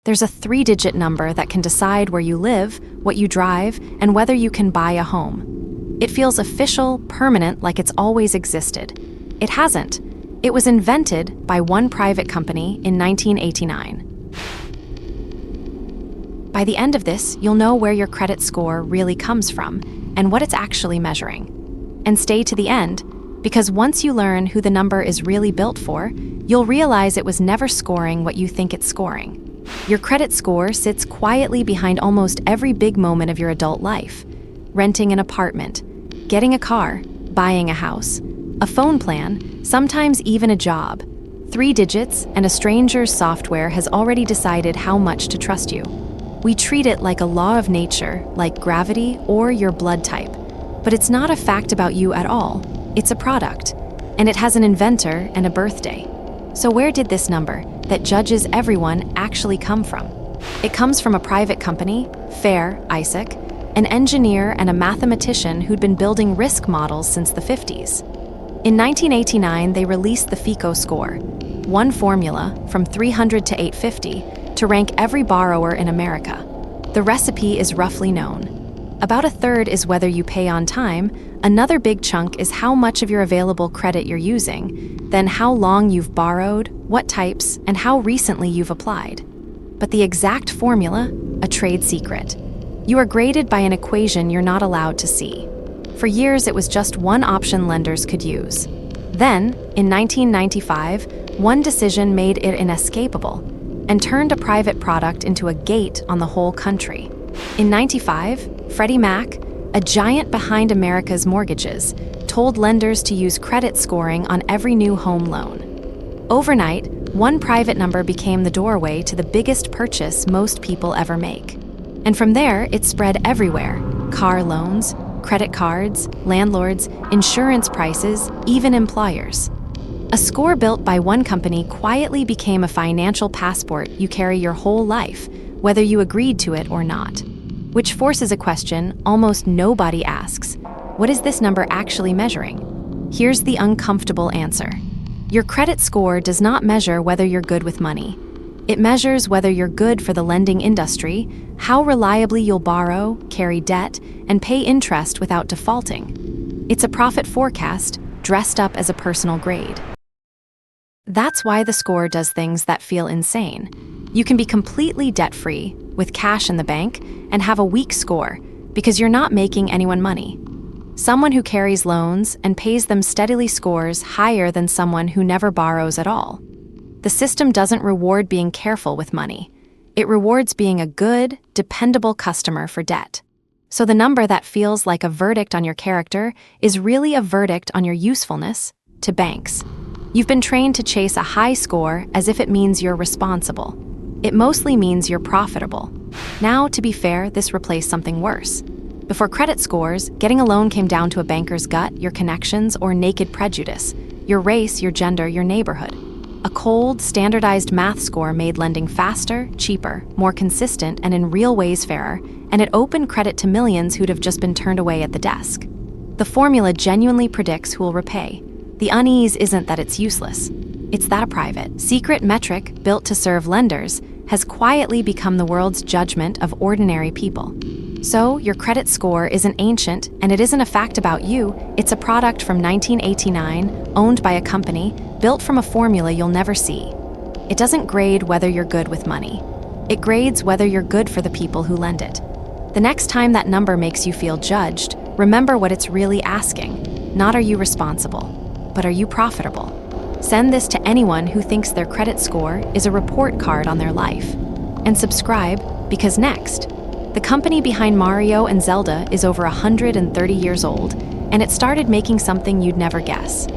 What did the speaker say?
There's a 3-digit number that can decide where you live, what you drive, and whether you can buy a home. It feels official, permanent, like it's always existed. It hasn't. It was invented by one private company in 1989. By the end of this, you'll know where your credit score really comes from and what it's actually measuring. And stay to the end, because once you learn who the number is really built for, you'll realize it was never scoring what you think it's scoring. Your credit score sits quietly behind almost every big moment of your adult life. Renting an apartment, getting a car, buying a house, a phone plan, sometimes even a job. 3 digits and a stranger's software has already decided how much to trust you. We treat it like a law of nature, like gravity or your blood type. But it's not a fact about you at all. It's a product, and it has an inventor and a birthday. So where did this number, that judges everyone, actually come from? It comes from a private company, Fair Isaac, an engineer and a mathematician who'd been building risk models since the 50s. In 1989, they released the FICO score, one formula from 300 to 850, to rank every borrower in America. The recipe is roughly known. About a third is whether you pay on time, another big chunk is how much of your available credit you're using, then how long you've borrowed, what types, and how recently you've applied. But the exact formula, a trade secret. You are graded by an equation you're not allowed to see. For years, it was just one option lenders could use. Then, in 1995, one decision made it inescapable and turned a private product into a gate on the whole country. In '95, Freddie Mac, a giant behind America's mortgages, told lenders to use credit scoring on every new home loan. Overnight, one private number became the doorway to the biggest purchase most people ever make. And from there, it spread everywhere: car loans, credit cards, landlords, insurance prices, even employers. A score built by one company quietly became a financial passport you carry your whole life, whether you agreed to it or not. Which forces a question almost nobody asks: what is this number actually measuring? Here's the uncomfortable answer. Your credit score does not measure whether you're good with money. It measures whether you're good for the lending industry, how reliably you'll borrow, carry debt, and pay interest without defaulting. It's a profit forecast dressed up as a personal grade. That's why the score does things that feel insane. You can be completely debt-free, with cash in the bank, and have a weak score because you're not making anyone money. Someone who carries loans and pays them steadily scores higher than someone who never borrows at all. The system doesn't reward being careful with money. It rewards being a good, dependable customer for debt. So the number that feels like a verdict on your character is really a verdict on your usefulness to banks. You've been trained to chase a high score as if it means you're responsible. It mostly means you're profitable. Now, to be fair, this replaced something worse. Before credit scores, getting a loan came down to a banker's gut, your connections, or naked prejudice, your race, your gender, your neighborhood. A cold, standardized math score made lending faster, cheaper, more consistent, and in real ways fairer, and it opened credit to millions who'd have just been turned away at the desk. The formula genuinely predicts who'll repay. The unease isn't that it's useless. It's that a private, secret metric built to serve lenders has quietly become the world's judgment of ordinary people. So, your credit score isn't ancient, and it isn't a fact about you. It's a product from 1989, owned by a company, built from a formula you'll never see. It doesn't grade whether you're good with money. It grades whether you're good for the people who lend it. The next time that number makes you feel judged, remember what it's really asking. Not are you responsible, but are you profitable? Send this to anyone who thinks their credit score is a report card on their life. And subscribe, because next, the company behind Mario and Zelda is over 130 years old, and it started making something you'd never guess.